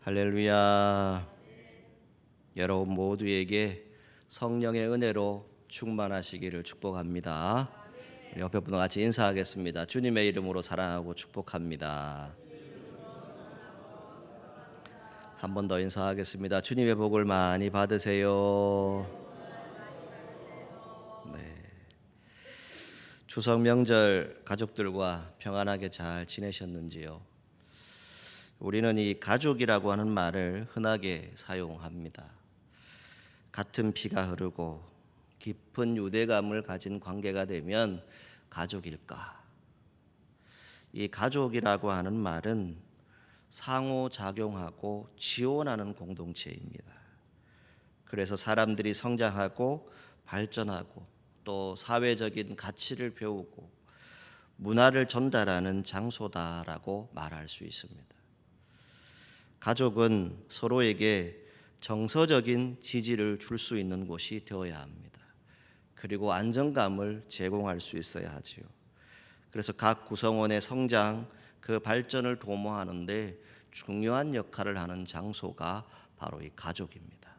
할렐루야. 여러분 모두에게 성령의 은혜로 충만하시기를 축복합니다. 옆에 분과 같이 인사하겠습니다. 주님의 이름으로 사랑하고 축복합니다. 한 번 더 인사하겠습니다. 주님의 복을 많이 받으세요. 네. 추석 명절 가족들과 평안하게 잘 지내셨는지요? 우리는 이 가족이라고 하는 말을 흔하게 사용합니다. 같은 피가 흐르고 깊은 유대감을 가진 관계가 되면 가족일까? 이 가족이라고 하는 말은 상호작용하고 지원하는 공동체입니다. 그래서 사람들이 성장하고 발전하고 또 사회적인 가치를 배우고 문화를 전달하는 장소다라고 말할 수 있습니다. 가족은 서로에게 정서적인 지지를 줄 수 있는 곳이 되어야 합니다. 그리고 안정감을 제공할 수 있어야 하지요. 그래서 각 구성원의 성장, 그 발전을 도모하는 데 중요한 역할을 하는 장소가 바로 이 가족입니다.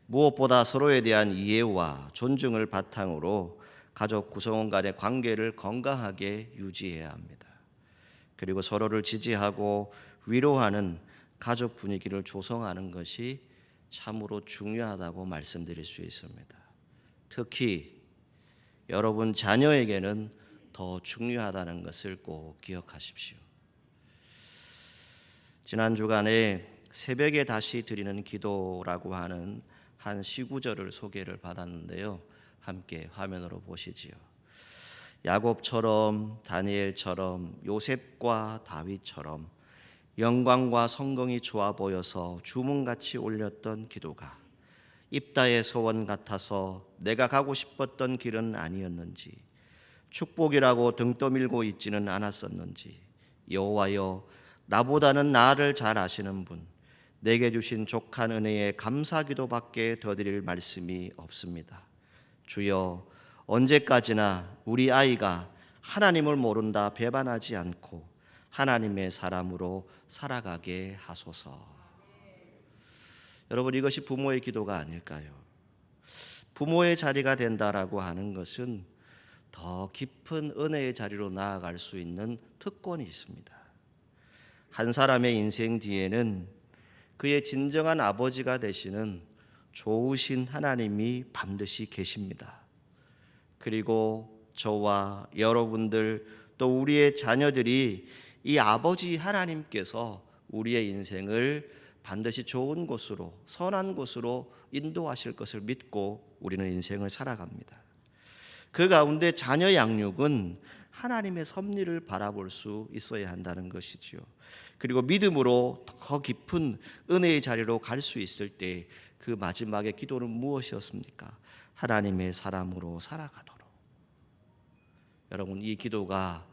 무엇보다 서로에 대한 이해와 존중을 바탕으로 가족 구성원 간의 관계를 건강하게 유지해야 합니다. 그리고 서로를 지지하고 위로하는 가족 분위기를 조성하는 것이 참으로 중요하다고 말씀드릴 수 있습니다. 특히 여러분 자녀에게는 더 중요하다는 것을 꼭 기억하십시오. 지난 주간에 새벽에 다시 드리는 기도라고 하는 한 시구절을 소개를 받았는데요. 함께 화면으로 보시지요. 야곱처럼 다니엘처럼 요셉과 다윗처럼 영광과 성공이 좋아 보여서 주문같이 올렸던 기도가 입다의 소원 같아서 내가 가고 싶었던 길은 아니었는지 축복이라고 등 떠밀고 있지는 않았었는지 여호와여 나보다는 나를 잘 아시는 분 내게 주신 족한 은혜에 감사기도밖에 더 드릴 말씀이 없습니다. 주여 언제까지나 우리 아이가 하나님을 모른다 배반하지 않고 하나님의 사람으로 살아가게 하소서. 여러분 이것이 부모의 기도가 아닐까요? 부모의 자리가 된다라고 하는 것은 더 깊은 은혜의 자리로 나아갈 수 있는 특권이 있습니다. 한 사람의 인생 뒤에는 그의 진정한 아버지가 되시는 좋으신 하나님이 반드시 계십니다. 그리고 저와 여러분들 또 우리의 자녀들이 이 아버지 하나님께서 우리의 인생을 반드시 좋은 곳으로 선한 곳으로 인도하실 것을 믿고 우리는 인생을 살아갑니다. 그 가운데 자녀 양육은 하나님의 섭리를 바라볼 수 있어야 한다는 것이지요. 그리고 믿음으로 더 깊은 은혜의 자리로 갈 수 있을 때 그 마지막의 기도는 무엇이었습니까? 하나님의 사람으로 살아가도록. 여러분 이 기도가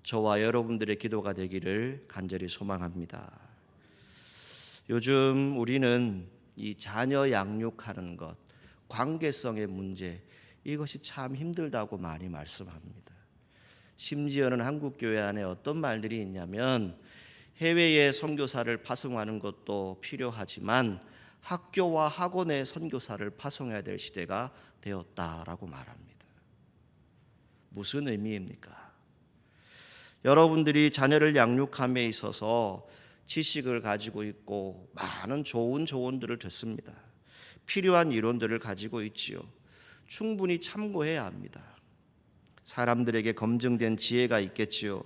저와 여러분들의 기도가 되기를 간절히 소망합니다. 요즘 우리는 이 자녀 양육하는 것, 관계성의 문제 이것이 참 힘들다고 많이 말씀합니다. 심지어는 한국 교회 안에 어떤 말들이 있냐면 해외에 선교사를 파송하는 것도 필요하지만 학교와 학원에 선교사를 파송해야 될 시대가 되었다라고 말합니다. 무슨 의미입니까? 여러분들이 자녀를 양육함에 있어서 지식을 가지고 있고 많은 좋은 조언들을 듣습니다. 필요한 이론들을 가지고 있지요. 충분히 참고해야 합니다. 사람들에게 검증된 지혜가 있겠지요.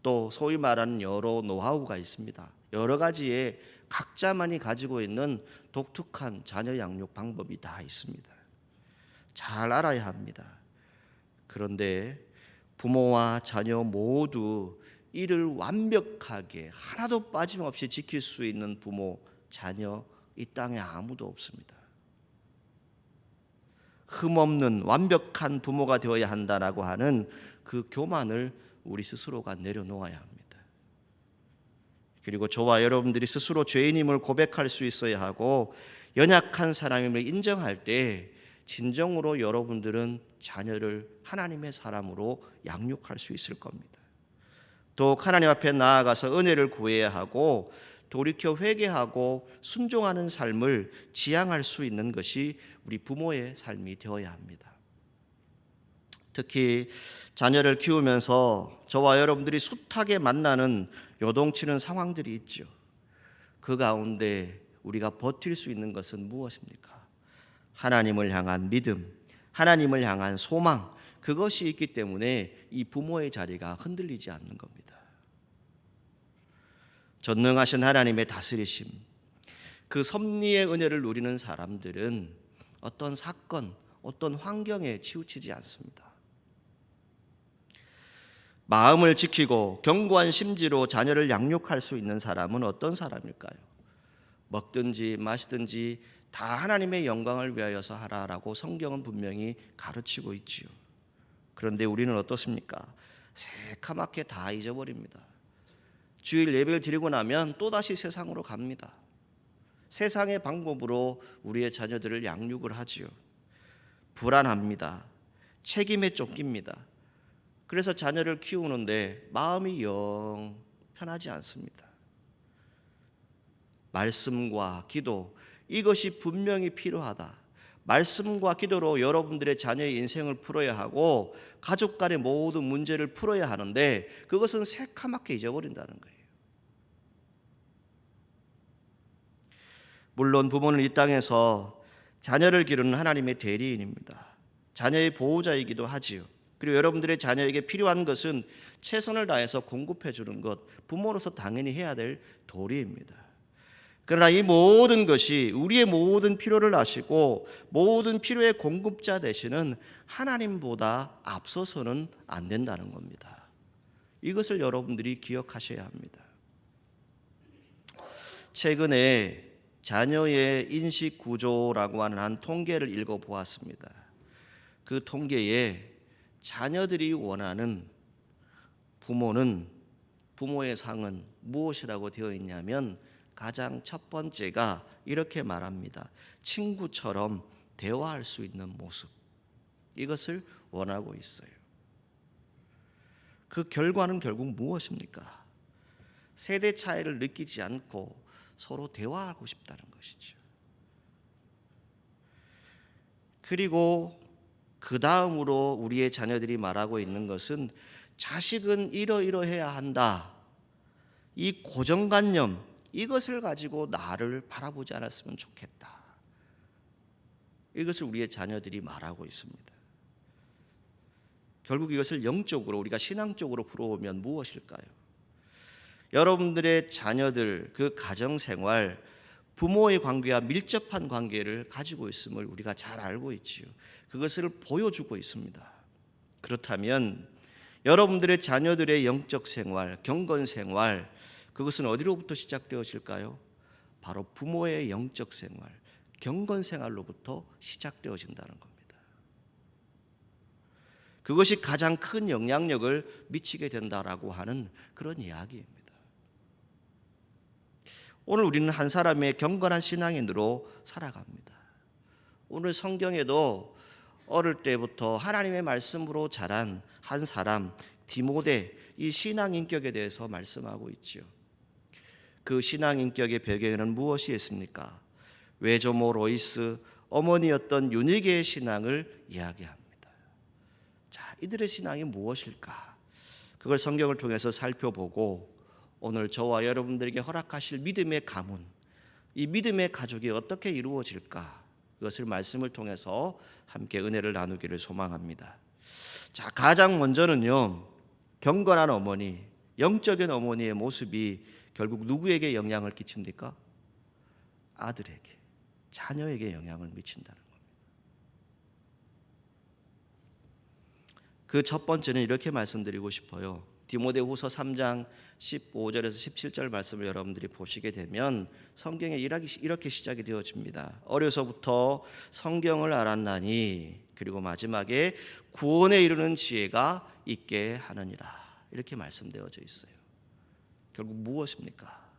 또 소위 말하는 여러 노하우가 있습니다. 여러 가지의 각자만이 가지고 있는 독특한 자녀 양육 방법이 다 있습니다. 잘 알아야 합니다. 그런데 부모와 자녀 모두 이를 완벽하게 하나도 빠짐없이 지킬 수 있는 부모, 자녀 이 땅에 아무도 없습니다. 흠없는 완벽한 부모가 되어야 한다라고 하는 그 교만을 우리 스스로가 내려놓아야 합니다. 그리고 저와 여러분들이 스스로 죄인임을 고백할 수 있어야 하고 연약한 사람임을 인정할 때 진정으로 여러분들은 자녀를 하나님의 사람으로 양육할 수 있을 겁니다. 또 하나님 앞에 나아가서 은혜를 구해야 하고 돌이켜 회개하고 순종하는 삶을 지향할 수 있는 것이 우리 부모의 삶이 되어야 합니다. 특히 자녀를 키우면서 저와 여러분들이 숱하게 만나는 요동치는 상황들이 있죠. 그 가운데 우리가 버틸 수 있는 것은 무엇입니까? 하나님을 향한 믿음, 하나님을 향한 소망, 그것이 있기 때문에 이 부모의 자리가 흔들리지 않는 겁니다. 전능하신 하나님의 다스리심, 그 섭리의 은혜를 누리는 사람들은 어떤 사건, 어떤 환경에 치우치지 않습니다. 마음을 지키고 견고한 심지로 자녀를 양육할 수 있는 사람은 어떤 사람일까요? 먹든지 마시든지 다 하나님의 영광을 위하여서 하라라고 성경은 분명히 가르치고 있지요. 그런데 우리는 어떻습니까? 새카맣게 다 잊어버립니다. 주일 예배를 드리고 나면 또다시 세상으로 갑니다. 세상의 방법으로 우리의 자녀들을 양육을 하지요. 불안합니다. 책임에 쫓깁니다. 그래서 자녀를 키우는데 마음이 영 편하지 않습니다. 말씀과 기도, 이것이 분명히 필요하다. 말씀과 기도로 여러분들의 자녀의 인생을 풀어야 하고 가족 간의 모든 문제를 풀어야 하는데 그것은 새카맣게 잊어버린다는 거예요. 물론 부모는 이 땅에서 자녀를 기르는 하나님의 대리인입니다. 자녀의 보호자이기도 하지요. 그리고 여러분들의 자녀에게 필요한 것은 최선을 다해서 공급해 주는 것, 부모로서 당연히 해야 될 도리입니다. 그러나 이 모든 것이 우리의 모든 필요를 아시고 모든 필요의 공급자 되시는 하나님보다 앞서서는 안 된다는 겁니다. 이것을 여러분들이 기억하셔야 합니다. 최근에 자녀의 인식 구조라고 하는 한 통계를 읽어보았습니다. 그 통계에 자녀들이 원하는 부모의 상은 무엇이라고 되어 있냐면 가장 첫 번째가 이렇게 말합니다. 친구처럼 대화할 수 있는 모습. 이것을 원하고 있어요. 그 결과는 결국 무엇입니까? 세대 차이를 느끼지 않고 서로 대화하고 싶다는 것이죠. 그리고 그 다음으로 우리의 자녀들이 말하고 있는 것은 자식은 이러이러해야 한다. 이 고정관념, 이것을 가지고 나를 바라보지 않았으면 좋겠다. 이것을 우리의 자녀들이 말하고 있습니다. 결국 이것을 영적으로 우리가 신앙적으로 풀어오면 무엇일까요? 여러분들의 자녀들 그 가정생활 부모의 관계와 밀접한 관계를 가지고 있음을 우리가 잘 알고 있지요. 그것을 보여주고 있습니다. 그렇다면 여러분들의 자녀들의 영적 생활, 경건 생활, 그것은 어디로부터 시작되어질까요? 바로 부모의 영적 생활, 경건 생활로부터 시작되어진다는 겁니다. 그것이 가장 큰 영향력을 미치게 된다라고 하는 그런 이야기입니다. 오늘 우리는 한 사람의 경건한 신앙인으로 살아갑니다. 오늘 성경에도 어릴 때부터 하나님의 말씀으로 자란 한 사람 디모데, 이 신앙 인격에 대해서 말씀하고 있지요. 그 신앙 인격의 배경에는 무엇이 있습니까? 외조모 로이스, 어머니였던 유니게의 신앙을 이야기합니다. 자, 이들의 신앙이 무엇일까? 그걸 성경을 통해서 살펴보고 오늘 저와 여러분들에게 허락하실 믿음의 가문, 이 믿음의 가족이 어떻게 이루어질까? 그것을 말씀을 통해서 함께 은혜를 나누기를 소망합니다. 자, 가장 먼저는요, 경건한 어머니, 영적인 어머니의 모습이 결국 누구에게 영향을 끼칩니까? 아들에게, 자녀에게 영향을 미친다는 겁니다. 그 첫 번째는 이렇게 말씀드리고 싶어요. 디모데후서 3장 15절에서 17절 말씀을 여러분들이 보시게 되면 성경에 이렇게 시작이 되어집니다. 어려서부터 성경을 알았나니 그리고 마지막에 구원에 이르는 지혜가 있게 하느니라. 이렇게 말씀되어져 있어요. 결국 무엇입니까?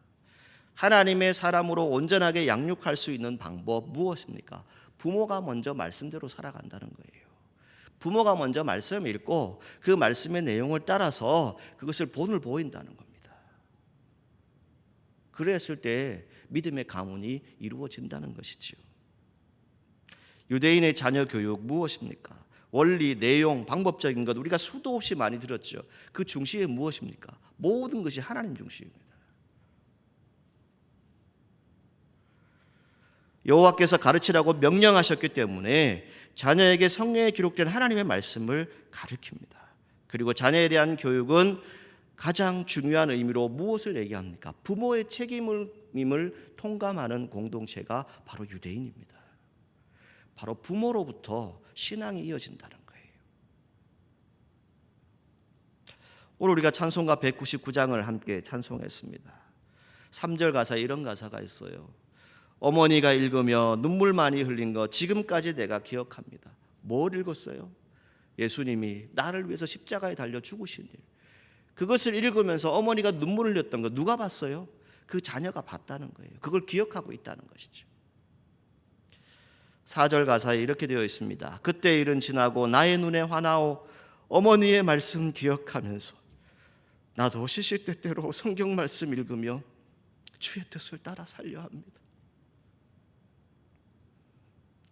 하나님의 사람으로 온전하게 양육할 수 있는 방법 무엇입니까? 부모가 먼저 말씀대로 살아간다는 거예요. 부모가 먼저 말씀을 읽고 그 말씀의 내용을 따라서 그것을 본을 보인다는 겁니다. 그랬을 때 믿음의 가문이 이루어진다는 것이지요. 유대인의 자녀 교육 무엇입니까? 원리, 내용, 방법적인 것 우리가 수도 없이 많이 들었죠. 그 중심이 무엇입니까? 모든 것이 하나님 중심입니다. 여호와께서 가르치라고 명령하셨기 때문에 자녀에게 성경에 기록된 하나님의 말씀을 가르칩니다. 그리고 자녀에 대한 교육은 가장 중요한 의미로 무엇을 얘기합니까? 부모의 책임임을 통감하는 공동체가 바로 유대인입니다. 바로 부모로부터 신앙이 이어진다는 거예요. 오늘 우리가 찬송가 199장을 함께 찬송했습니다. 3절 가사에 이런 가사가 있어요. 어머니가 읽으며 눈물 많이 흘린 거 지금까지 내가 기억합니다. 뭘 읽었어요? 예수님이 나를 위해서 십자가에 달려 죽으신 일. 그것을 읽으면서 어머니가 눈물을 흘렸던 거 누가 봤어요? 그 자녀가 봤다는 거예요. 그걸 기억하고 있다는 것이죠. 4절 가사에 이렇게 되어 있습니다. 그때 일은 지나고 나의 눈에 환하오 어머니의 말씀 기억하면서 나도 시시때때로 성경 말씀 읽으며 주의 뜻을 따라 살려 합니다.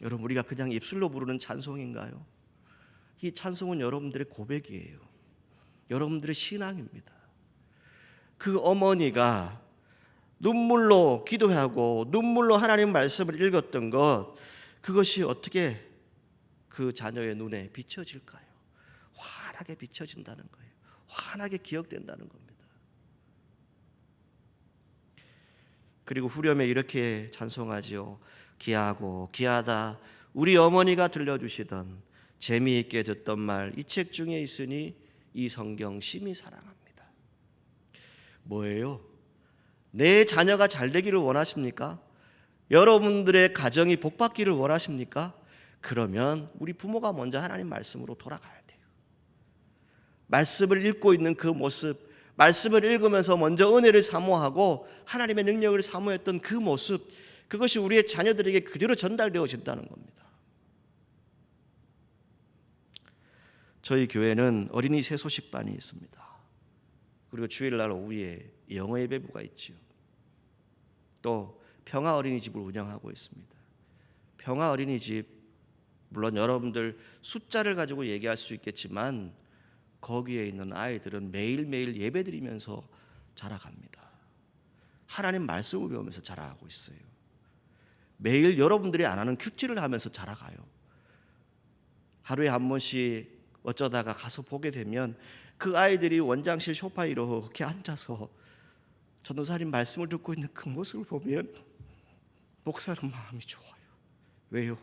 여러분, 우리가 그냥 입술로 부르는 찬송인가요? 이 찬송은 여러분들의 고백이에요. 여러분들의 신앙입니다. 그 어머니가 눈물로 기도하고 눈물로 하나님 말씀을 읽었던 것, 그것이 어떻게 그 자녀의 눈에 비춰질까요? 환하게 비춰진다는 거예요. 환하게 기억된다는 겁니다. 그리고 후렴에 이렇게 찬송하지요. 귀하고 귀하다 우리 어머니가 들려주시던 재미있게 듣던 말 이 책 중에 있으니 이 성경 심히 사랑합니다. 뭐예요? 내 자녀가 잘 되기를 원하십니까? 여러분들의 가정이 복받기를 원하십니까? 그러면 우리 부모가 먼저 하나님 말씀으로 돌아가야 돼요. 말씀을 읽고 있는 그 모습, 말씀을 읽으면서 먼저 은혜를 사모하고 하나님의 능력을 사모했던 그 모습, 그것이 우리의 자녀들에게 그대로 전달되어진다는 겁니다. 저희 교회는 어린이 세소식반이 있습니다. 그리고 주일날 오후에 영어 예배부가 있지요. 또 평화 어린이집을 운영하고 있습니다. 평화 어린이집, 물론 여러분들 숫자를 가지고 얘기할 수 있겠지만 거기에 있는 아이들은 매일매일 예배드리면서 자라갑니다. 하나님 말씀을 배우면서 자라가고 있어요. 매일 여러분들이 안 하는 큐티를 하면서 자라가요. 하루에 한 번씩 어쩌다가 가서 보게 되면 그 아이들이 원장실 소파에 이렇게 앉아서 전도사님 말씀을 듣고 있는 그 모습을 보면 목사는 마음이 좋아요. 왜요?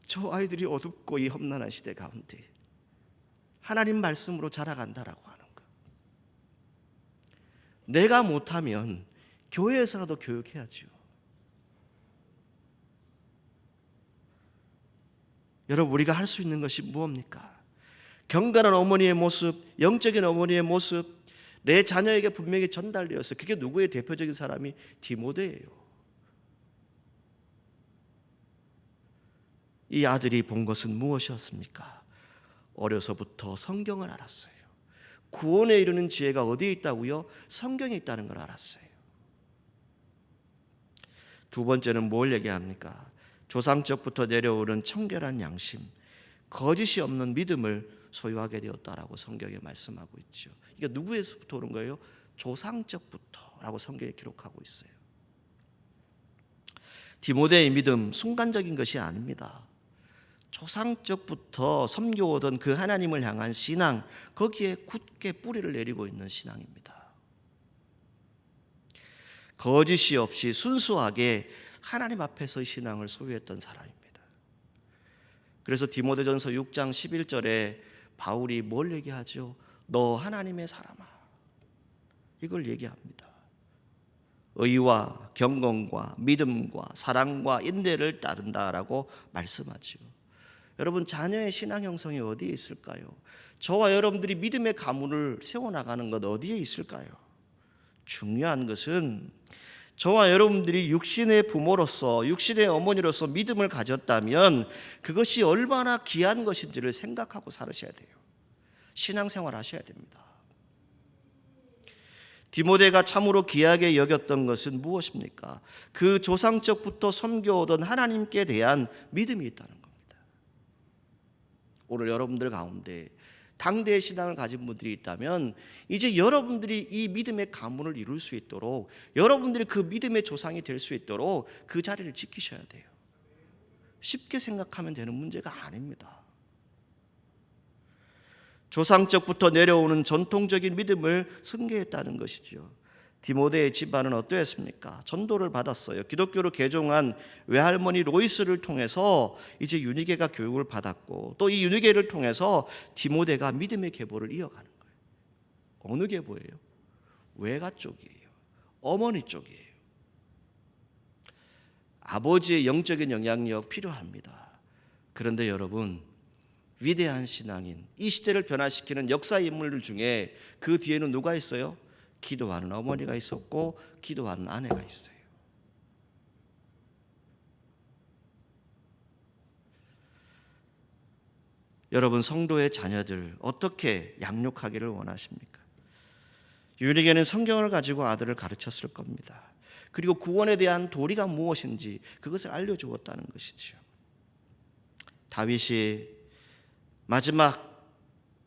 저 아이들이 어둡고 이 험난한 시대 가운데 하나님 말씀으로 자라간다라고 하는 것. 내가 못하면 교회에서라도 교육해야죠. 여러분, 우리가 할 수 있는 것이 무엇입니까? 경건한 어머니의 모습, 영적인 어머니의 모습, 내 자녀에게 분명히 전달되었어요. 그게 누구의 대표적인 사람이 디모데예요. 이 아들이 본 것은 무엇이었습니까? 어려서부터 성경을 알았어요. 구원에 이르는 지혜가 어디에 있다고요? 성경에 있다는 걸 알았어요. 두 번째는 뭘 얘기합니까? 조상적부터 내려오는 청결한 양심, 거짓이 없는 믿음을 소유하게 되었다라고 성경에 말씀하고 있죠. 이게 누구에서부터 오는 거예요? 조상적부터라고 성경에 기록하고 있어요. 디모데의 믿음 순간적인 것이 아닙니다. 조상적부터 섬겨오던 그 하나님을 향한 신앙, 거기에 굳게 뿌리를 내리고 있는 신앙입니다. 거짓이 없이 순수하게 하나님 앞에서 신앙을 소유했던 사람입니다. 그래서 디모데전서 6장 11절에 바울이 뭘 얘기하죠? 너 하나님의 사람아, 이걸 얘기합니다. 의와 경건과 믿음과 사랑과 인내를 따른다라고 말씀하지요. 여러분, 자녀의 신앙 형성이 어디에 있을까요? 저와 여러분들이 믿음의 가문을 세워나가는 것 어디에 있을까요? 중요한 것은 저와 여러분들이 육신의 부모로서, 육신의 어머니로서 믿음을 가졌다면 그것이 얼마나 귀한 것인지를 생각하고 살으셔야 돼요. 신앙생활 하셔야 됩니다. 디모데가 참으로 귀하게 여겼던 것은 무엇입니까? 그 조상적부터 섬겨오던 하나님께 대한 믿음이 있다는 겁니다. 오늘 여러분들 가운데 당대의 신앙을 가진 분들이 있다면 이제 여러분들이 이 믿음의 가문을 이룰 수 있도록, 여러분들이 그 믿음의 조상이 될 수 있도록 그 자리를 지키셔야 돼요. 쉽게 생각하면 되는 문제가 아닙니다. 조상적부터 내려오는 전통적인 믿음을 승계했다는 것이죠. 디모데의 집안은 어떠했습니까? 전도를 받았어요. 기독교로 개종한 외할머니 로이스를 통해서 이제 유니게가 교육을 받았고, 또 이 유니게를 통해서 디모데가 믿음의 계보를 이어가는 거예요. 어느 계보예요? 외가 쪽이에요. 어머니 쪽이에요. 아버지의 영적인 영향력 필요합니다. 그런데 여러분, 위대한 신앙인, 이 시대를 변화시키는 역사 인물들 중에 그 뒤에는 누가 있어요? 기도하는 어머니가 있었고 기도하는 아내가 있어요. 여러분, 성도의 자녀들 어떻게 양육하기를 원하십니까? 유니게는 성경을 가지고 아들을 가르쳤을 겁니다. 그리고 구원에 대한 도리가 무엇인지 그것을 알려주었다는 것이죠. 다윗이 마지막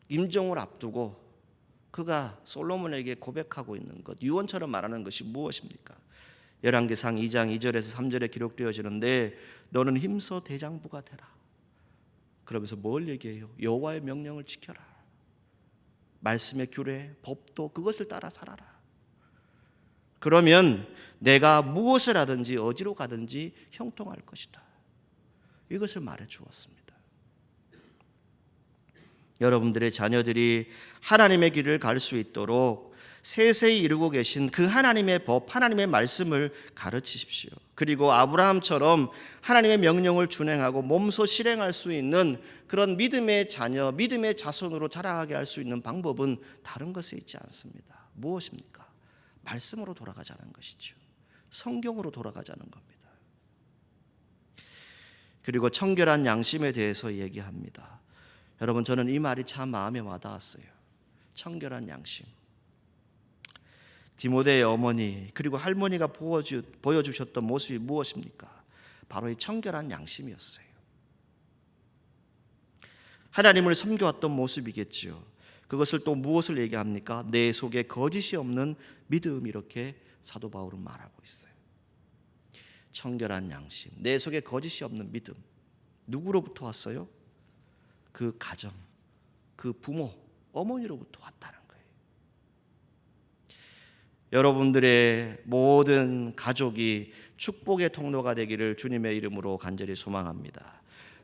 임종을 앞두고 그가 솔로몬에게 고백하고 있는 것, 유언처럼 말하는 것이 무엇입니까? 열왕기상 2장 2절에서 3절에 기록되어지는데, 너는 힘써 대장부가 되라. 그러면서 뭘 얘기해요? 여호와의 명령을 지켜라. 말씀의 규례, 법도 그것을 따라 살아라. 그러면 내가 무엇을 하든지 어디로 가든지 형통할 것이다. 이것을 말해 주었습니다. 여러분들의 자녀들이 하나님의 길을 갈 수 있도록 세세히 이루고 계신 그 하나님의 법, 하나님의 말씀을 가르치십시오. 그리고 아브라함처럼 하나님의 명령을 준행하고 몸소 실행할 수 있는 그런 믿음의 자녀, 믿음의 자손으로 자라게 할 수 있는 방법은 다른 것에 있지 않습니다. 무엇입니까? 말씀으로 돌아가자는 것이죠. 성경으로 돌아가자는 겁니다. 그리고 청결한 양심에 대해서 얘기합니다. 여러분, 저는 이 말이 참 마음에 와닿았어요. 청결한 양심. 디모데의 어머니 그리고 할머니가 보여주셨던 모습이 무엇입니까? 바로 이 청결한 양심이었어요. 하나님을 섬겨왔던 모습이겠지요. 그것을 또 무엇을 얘기합니까? 내 속에 거짓이 없는 믿음, 이렇게 사도 바울은 말하고 있어요. 청결한 양심, 내 속에 거짓이 없는 믿음. 누구로부터 왔어요? 그 가정, 그 부모, 어머니로부터 왔다는 거예요. 여러분들의 모든 가족이 축복의 통로가 되기를 주님의 이름으로 간절히 소망합니다.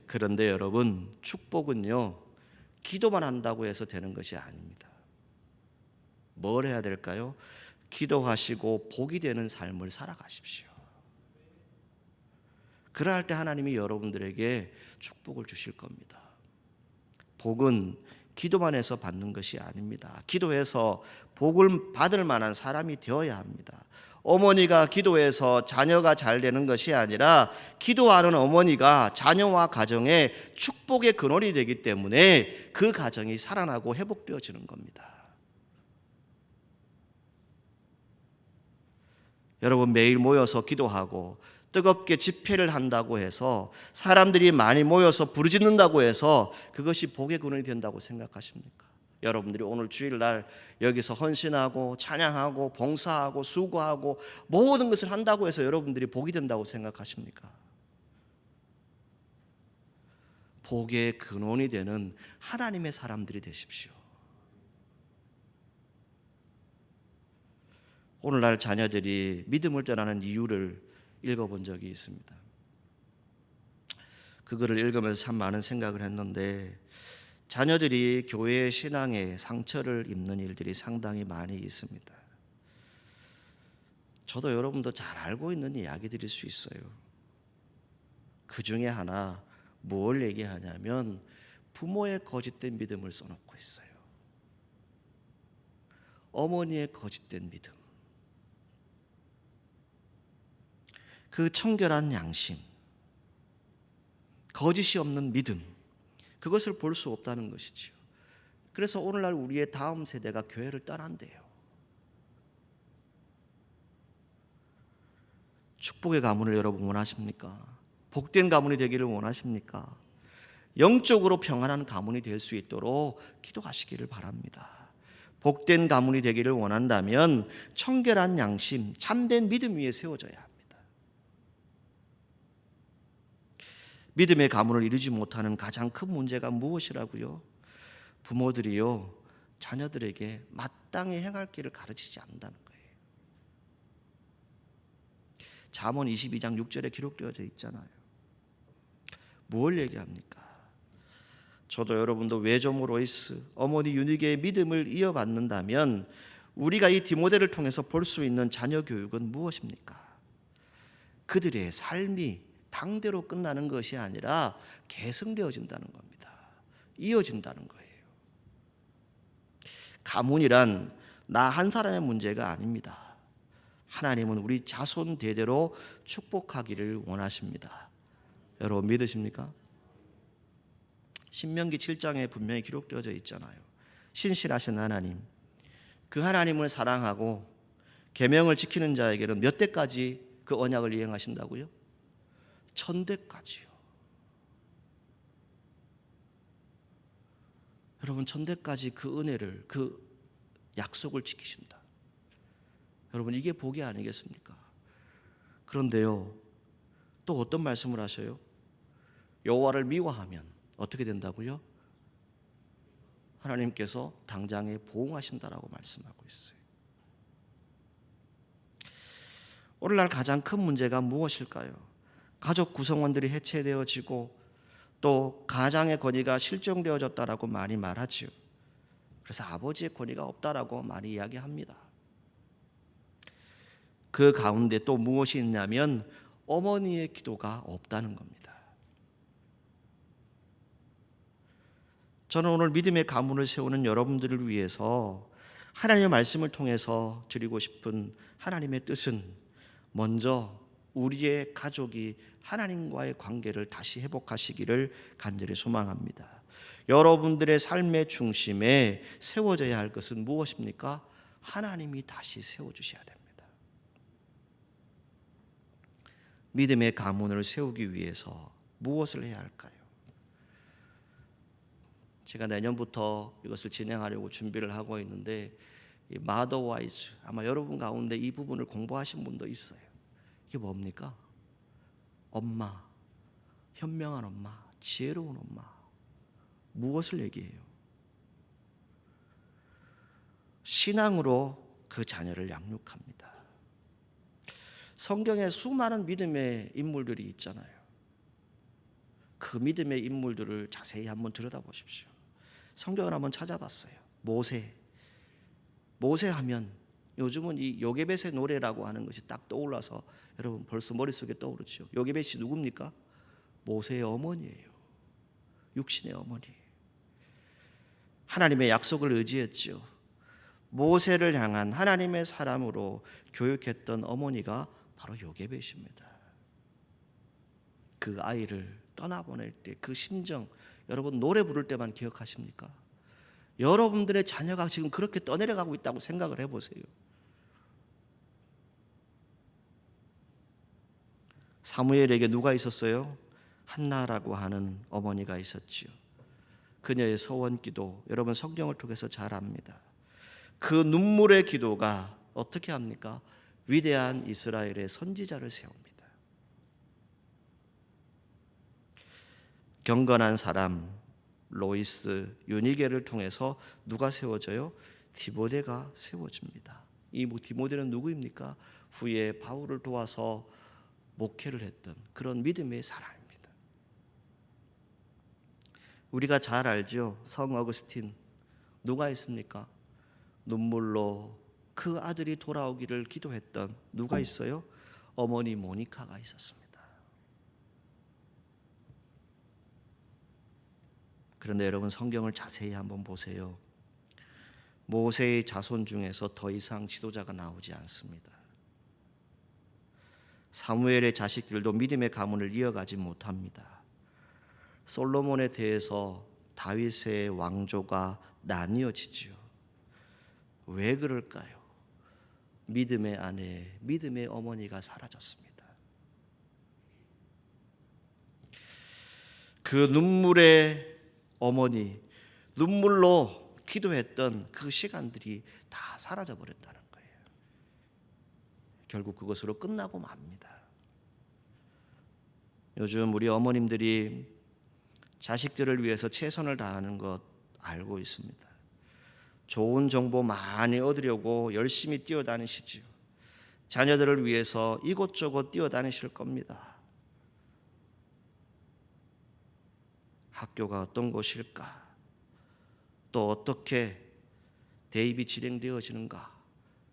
그런데 여러분, 축복은요, 기도만 한다고 해서 되는 것이 아닙니다. 뭘 해야 될까요? 기도하시고 복이 되는 삶을 살아가십시오. 그러할 때 하나님이 여러분들에게 축복을 주실 겁니다. 복은 기도만 해서 받는 것이 아닙니다. 기도해서 복을 받을 만한 사람이 되어야 합니다. 어머니가 기도해서 자녀가 잘 되는 것이 아니라 기도하는 어머니가 자녀와 가정의 축복의 근원이 되기 때문에 그 가정이 살아나고 회복되어지는 겁니다. 여러분, 매일 모여서 기도하고 뜨겁게 집회를 한다고 해서, 사람들이 많이 모여서 부르짖는다고 해서 그것이 복의 근원이 된다고 생각하십니까? 여러분들이 오늘 주일날 여기서 헌신하고 찬양하고 봉사하고 수고하고 모든 것을 한다고 해서 여러분들이 복이 된다고 생각하십니까? 복의 근원이 되는 하나님의 사람들이 되십시오. 오늘날 자녀들이 믿음을 떠나는 이유를 읽어본 적이 있습니다. 그거를 읽으면서 참 많은 생각을 했는데, 자녀들이 교회의 신앙에 상처를 입는 일들이 상당히 많이 있습니다. 저도 여러분도 잘 알고 있는 이야기들일 수 있어요. 그 중에 하나, 뭘 얘기하냐면 부모의 거짓된 믿음을 써놓고 있어요. 어머니의 거짓된 믿음. 그 청결한 양심, 거짓이 없는 믿음, 그것을 볼 수 없다는 것이지요. 그래서 오늘날 우리의 다음 세대가 교회를 떠난대요. 축복의 가문을 여러분 원하십니까? 복된 가문이 되기를 원하십니까? 영적으로 평안한 가문이 될 수 있도록 기도하시기를 바랍니다. 복된 가문이 되기를 원한다면 청결한 양심, 참된 믿음 위에 세워져야 합니다. 믿음의 가문을 이루지 못하는 가장 큰 문제가 무엇이라고요? 부모들이요, 자녀들에게 마땅히 행할 길을 가르치지 않는다는 거예요. 잠언 22장 6절에 기록되어져 있잖아요. 뭘 얘기합니까? 저도 여러분도 외조모 로이스, 어머니 유니게의 믿음을 이어받는다면 우리가 이 디모데를 통해서 볼 수 있는 자녀 교육은 무엇입니까? 그들의 삶이 당대로 끝나는 것이 아니라 계승되어진다는 겁니다. 이어진다는 거예요. 가문이란 나 한 사람의 문제가 아닙니다. 하나님은 우리 자손 대대로 축복하기를 원하십니다. 여러분 믿으십니까? 신명기 7장에 분명히 기록되어져 있잖아요. 신실하신 하나님, 그 하나님을 사랑하고 계명을 지키는 자에게는 몇 대까지 그 언약을 이행하신다고요? 1000대까지요. 여러분 1000대까지 그 은혜를, 그 약속을 지키신다. 여러분 이게 복이 아니겠습니까? 그런데요, 또 어떤 말씀을 하셔요? 여호와를 미워하면 어떻게 된다고요? 하나님께서 당장에 보응하신다라고 말씀하고 있어요. 오늘날 가장 큰 문제가 무엇일까요? 가족 구성원들이 해체되어지고 또 가장의 권위가 실종되어졌다라고 많이 말하지요. 그래서 아버지의 권위가 없다라고 많이 이야기합니다. 그 가운데 또 무엇이 있냐면 어머니의 기도가 없다는 겁니다. 저는 오늘 믿음의 가문을 세우는 여러분들을 위해서 하나님의 말씀을 통해서 드리고 싶은 하나님의 뜻은 먼저 우리의 가족이 하나님과의 관계를 다시 회복하시기를 간절히 소망합니다. 여러분들의 삶의 중심에 세워져야 할 것은 무엇입니까? 하나님이 다시 세워주셔야 됩니다. 믿음의 가문을 세우기 위해서 무엇을 해야 할까요? 제가 내년부터 이것을 진행하려고 준비를 하고 있는데 마더 와이즈, 아마 여러분 가운데 이 부분을 공부하신 분도 있어요. 이게 뭡니까? 엄마, 현명한 엄마, 지혜로운 엄마. 무엇을 얘기해요? 신앙으로 그 자녀를 양육합니다. 성경에 수많은 믿음의 인물들이 있잖아요. 그 믿음의 인물들을 자세히 한번 들여다보십시오. 성경을 한번 찾아봤어요. 모세 하면 요즘은 이 요게벳의 노래라고 하는 것이 딱 떠올라서 여러분 벌써 머릿속에 떠오르죠. 요게벳이 누굽니까? 모세의 어머니예요. 육신의 어머니. 하나님의 약속을 의지했죠. 모세를 향한 하나님의 사람으로 교육했던 어머니가 바로 요게벳입니다. 그 아이를 떠나보낼 때 그 심정, 여러분 노래 부를 때만 기억하십니까? 여러분들의 자녀가 지금 그렇게 떠내려가고 있다고 생각을 해보세요. 사무엘에게 누가 있었어요? 한나라고 하는 어머니가 있었지요. 그녀의 서원기도 여러분 성경을 통해서 잘 압니다. 그 눈물의 기도가 어떻게 합니까? 위대한 이스라엘의 선지자를 세웁니다. 경건한 사람 로이스, 유니게를 통해서 누가 세워져요? 디모데가 세워집니다. 이 디모데는 누구입니까? 후에 바울을 도와서 목회를 했던 그런 믿음의 사람입니다. 우리가 잘 알죠. 성 어거스틴 누가 있습니까? 눈물로 그 아들이 돌아오기를 기도했던 누가 있어요? 어머니 모니카가 있었습니다. 그런데 여러분 성경을 자세히 한번 보세요. 모세의 자손 중에서 더 이상 지도자가 나오지 않습니다. 사무엘의 자식들도 믿음의 가문을 이어가지 못합니다. 솔로몬에 대해서 다윗의 왕조가 나뉘어지지요. 왜 그럴까요? 믿음의 아내, 믿음의 어머니가 사라졌습니다. 그 눈물의 어머니, 눈물로 기도했던 그 시간들이 다 사라져 버렸다는 거예요. 결국 그것으로 끝나고 맙니다. 요즘 우리 어머님들이 자식들을 위해서 최선을 다하는 것 알고 있습니다. 좋은 정보 많이 얻으려고 열심히 뛰어다니시지요. 자녀들을 위해서 이곳저곳 뛰어다니실 겁니다. 학교가 어떤 곳일까? 또 어떻게 대입이 진행되어지는가?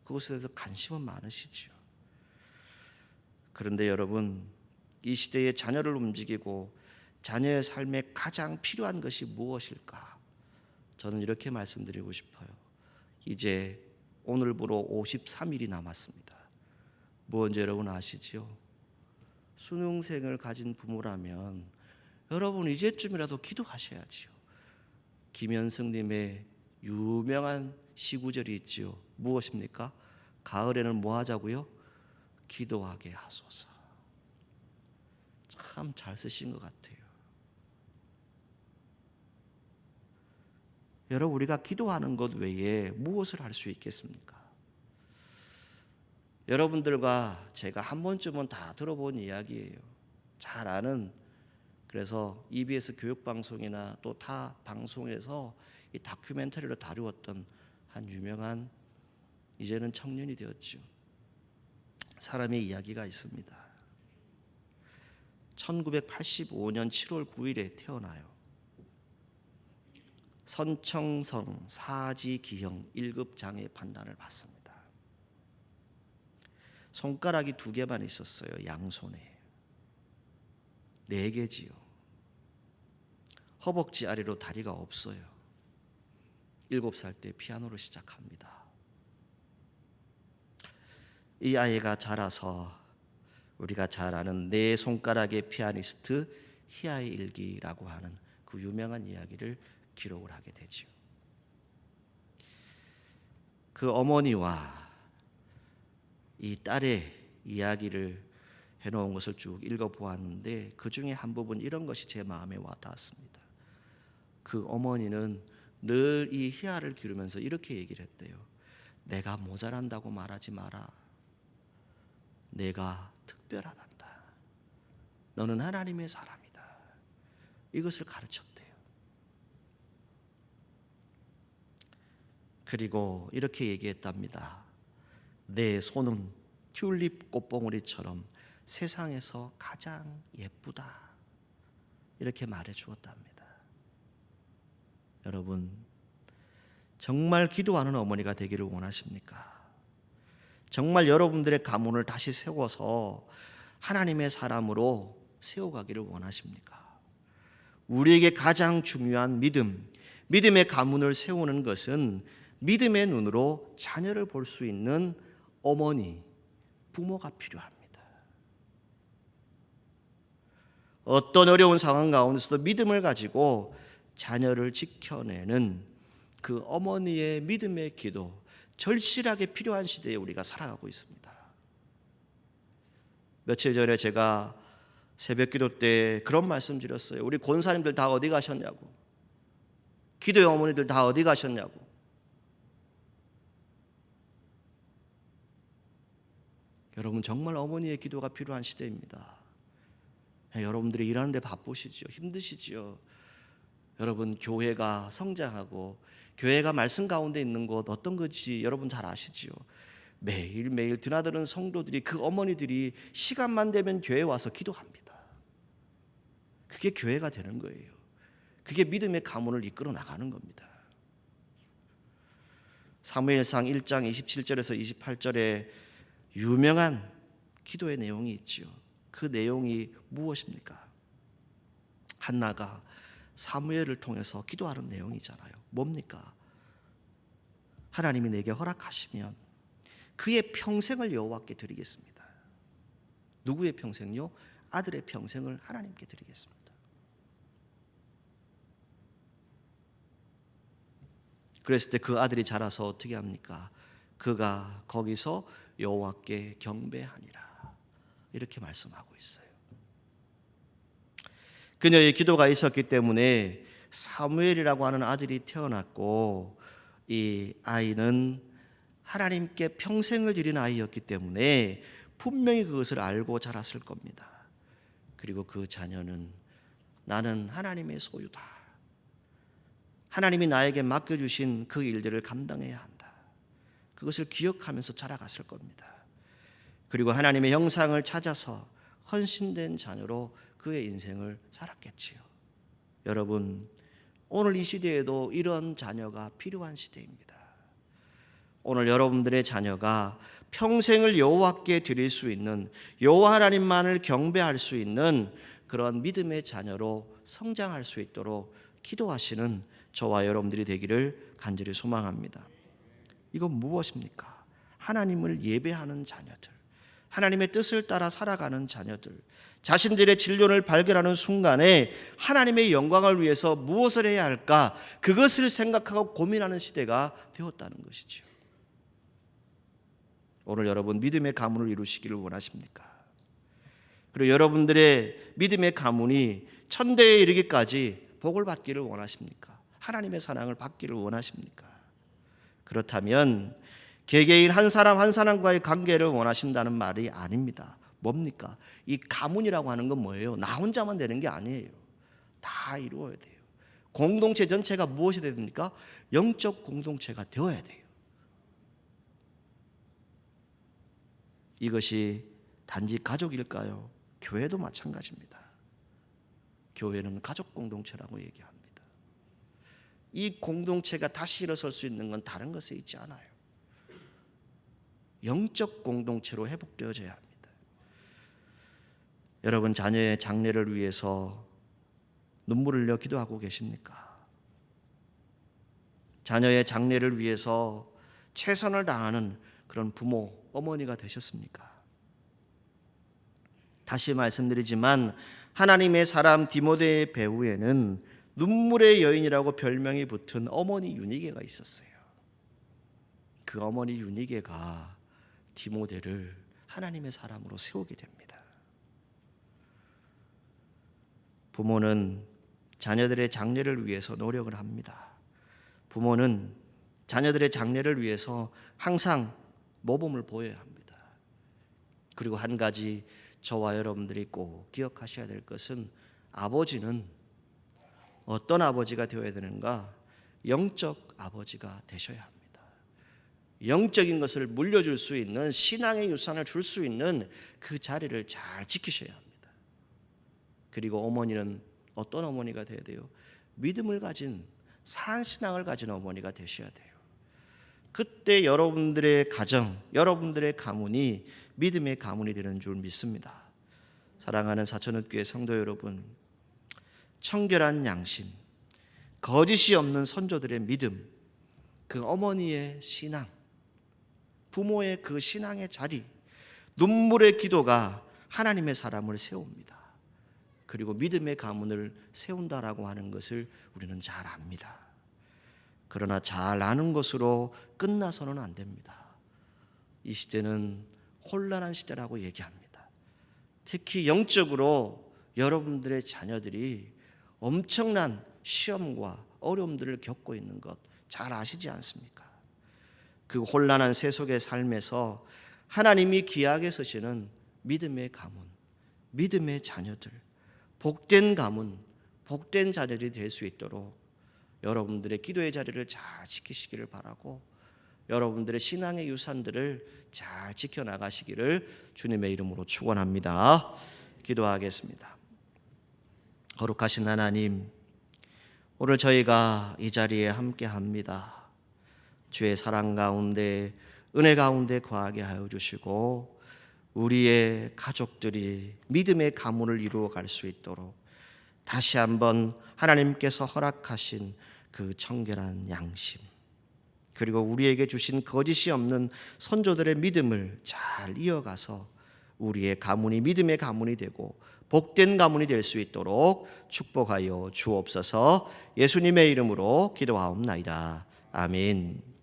그것에 대해서 관심은 많으시지요. 그런데 여러분, 이 시대의 자녀를 움직이고 자녀의 삶에 가장 필요한 것이 무엇일까? 저는 이렇게 말씀드리고 싶어요. 이제 오늘부로 53일이 남았습니다. 뭔지 여러분 아시지요? 수능생을 가진 부모라면 여러분 이제쯤이라도 기도하셔야지요. 김현승님의 유명한 시구절이 있지요. 무엇입니까? 가을에는 뭐 하자고요? 기도하게 하소서. 참 잘 쓰신 것 같아요. 여러분, 우리가 기도하는 것 외에 무엇을 할 수 있겠습니까? 여러분들과 제가 한 번쯤은 다 들어본 이야기예요. 잘 아는, 그래서 EBS 교육방송이나 또 타 방송에서 이 다큐멘터리로 다루었던 한 유명한, 이제는 청년이 되었죠, 사람의 이야기가 있습니다. 1985년 7월 9일에 태어나요. 선청성 사지기형 1급 장애 판단을 받습니다. 손가락이 2개만 있었어요. 양손에 4개지요. 허벅지 아래로 다리가 없어요. 7살 때 피아노를 시작합니다. 이 아이가 자라서 우리가 잘 아는 네 손가락의 피아니스트 희아의 일기라고 하는 그 유명한 이야기를 기록을 하게 되죠. 그 어머니와 이 딸의 이야기를 해놓은 것을 쭉 읽어보았는데 그 중에 한 부분, 이런 것이 제 마음에 와닿았습니다. 그 어머니는 늘 이 희아를 기르면서 이렇게 얘기를 했대요. 내가 모자란다고 말하지 마라. 내가 특별하단다. 너는 하나님의 사람이다. 이것을 가르쳤대요. 그리고 이렇게 얘기했답니다. 내 손은 튤립 꽃봉오리처럼 세상에서 가장 예쁘다. 이렇게 말해 주었답니다. 여러분, 정말 기도하는 어머니가 되기를 원하십니까? 정말 여러분들의 가문을 다시 세워서 하나님의 사람으로 세워가기를 원하십니까? 우리에게 가장 중요한 믿음의 가문을 세우는 것은 믿음의 눈으로 자녀를 볼 수 있는 어머니, 부모가 필요합니다. 어떤 어려운 상황 가운데서도 믿음을 가지고 자녀를 지켜내는 그 어머니의 믿음의 기도, 절실하게 필요한 시대에 우리가 살아가고 있습니다. 며칠 전에 제가 새벽기도 때 그런 말씀 드렸어요. 우리 권사님들 다 어디 가셨냐고, 기도의 어머니들 다 어디 가셨냐고. 여러분, 정말 어머니의 기도가 필요한 시대입니다. 여러분들이 일하는데 바쁘시죠? 힘드시죠? 여러분, 교회가 성장하고 교회가 말씀 가운데 있는 곳 어떤 것인지 여러분 잘 아시지요? 매일매일 드나드는 성도들이, 그 어머니들이 시간만 되면 교회에 와서 기도합니다. 그게 교회가 되는 거예요. 그게 믿음의 가문을 이끌어 나가는 겁니다. 사무엘상 1장 27절에서 28절에 유명한 기도의 내용이 있지요. 그 내용이 무엇입니까? 한나가 사무엘을 통해서 기도하는 내용이잖아요. 뭡니까? 하나님이 내게 허락하시면 그의 평생을 여호와께 드리겠습니다. 누구의 평생요? 아들의 평생을 하나님께 드리겠습니다. 그랬을 때 그 아들이 자라서 어떻게 합니까? 그가 거기서 여호와께 경배하니라. 이렇게 말씀하고 있어요. 그녀의 기도가 있었기 때문에 사무엘이라고 하는 아들이 태어났고, 이 아이는 하나님께 평생을 드린 아이였기 때문에 분명히 그것을 알고 자랐을 겁니다. 그리고 그 자녀는 나는 하나님의 소유다, 하나님이 나에게 맡겨주신 그 일들을 감당해야 한다, 그것을 기억하면서 자라갔을 겁니다. 그리고 하나님의 형상을 찾아서 헌신된 자녀로 그의 인생을 살았겠지요. 여러분, 오늘 이 시대에도 이런 자녀가 필요한 시대입니다. 오늘 여러분들의 자녀가 평생을 여호와께 드릴 수 있는, 여호와 하나님만을 경배할 수 있는 그런 믿음의 자녀로 성장할 수 있도록 기도하시는 저와 여러분들이 되기를 간절히 소망합니다. 이건 무엇입니까? 하나님을 예배하는 자녀들, 하나님의 뜻을 따라 살아가는 자녀들, 자신들의 진료를 발견하는 순간에 하나님의 영광을 위해서 무엇을 해야 할까, 그것을 생각하고 고민하는 시대가 되었다는 것이죠. 오늘 여러분 믿음의 가문을 이루시기를 원하십니까? 그리고 여러분들의 믿음의 가문이 천대에 이르기까지 복을 받기를 원하십니까? 하나님의 사랑을 받기를 원하십니까? 그렇다면 개개인 한 사람 한 사람과의 관계를 원하신다는 말이 아닙니다. 뭡니까? 이 가문이라고 하는 건 뭐예요? 나 혼자만 되는 게 아니에요. 다 이루어야 돼요. 공동체 전체가 무엇이 되야 됩니까? 영적 공동체가 되어야 돼요. 이것이 단지 가족일까요? 교회도 마찬가지입니다. 교회는 가족 공동체라고 얘기합니다. 이 공동체가 다시 일어설 수 있는 건 다른 것에 있지 않아요. 영적 공동체로 회복되어져야 합니다. 여러분, 자녀의 장래를 위해서 눈물을 흘려 기도하고 계십니까? 자녀의 장래를 위해서 최선을 다하는 그런 부모, 어머니가 되셨습니까? 다시 말씀드리지만 하나님의 사람 디모데의 배후에는 눈물의 여인이라고 별명이 붙은 어머니 유니게가 있었어요. 그 어머니 유니게가 디모데를 하나님의 사람으로 세우게 됩니다. 부모는 자녀들의 장래를 위해서 노력을 합니다. 부모는 자녀들의 장래를 위해서 항상 모범을 보여야 합니다. 그리고 한 가지 저와 여러분들이 꼭 기억하셔야 될 것은, 아버지는 어떤 아버지가 되어야 되는가? 영적 아버지가 되셔야 합니다. 영적인 것을 물려줄 수 있는, 신앙의 유산을 줄 수 있는 그 자리를 잘 지키셔야 합니다. 그리고 어머니는 어떤 어머니가 되어야 돼요? 믿음을 가진, 산신앙을 가진 어머니가 되셔야 돼요. 그때 여러분들의 가정, 여러분들의 가문이 믿음의 가문이 되는 줄 믿습니다. 사랑하는 사천읍교회 성도 여러분, 청결한 양심, 거짓이 없는 선조들의 믿음, 그 어머니의 신앙, 부모의 그 신앙의 자리, 눈물의 기도가 하나님의 사람을 세웁니다. 그리고 믿음의 가문을 세운다라고 하는 것을 우리는 잘 압니다. 그러나 잘 아는 것으로 끝나서는 안 됩니다. 이 시대는 혼란한 시대라고 얘기합니다. 특히 영적으로 여러분들의 자녀들이 엄청난 시험과 어려움들을 겪고 있는 것 잘 아시지 않습니까? 그 혼란한 세속의 삶에서 하나님이 귀하게 쓰시는 믿음의 가문, 믿음의 자녀들, 복된 가문, 복된 자녀들이 될 수 있도록 여러분들의 기도의 자리를 잘 지키시기를 바라고, 여러분들의 신앙의 유산들을 잘 지켜나가시기를 주님의 이름으로 축원합니다. 기도하겠습니다. 거룩하신 하나님, 오늘 저희가 이 자리에 함께합니다. 주의 사랑 가운데, 은혜 가운데 거하게 하여 주시고, 우리의 가족들이 믿음의 가문을 이루어갈 수 있도록 다시 한번 하나님께서 허락하신 그 청결한 양심, 그리고 우리에게 주신 거짓이 없는 선조들의 믿음을 잘 이어가서 우리의 가문이 믿음의 가문이 되고 복된 가문이 될 수 있도록 축복하여 주옵소서. 예수님의 이름으로 기도하옵나이다. 아멘.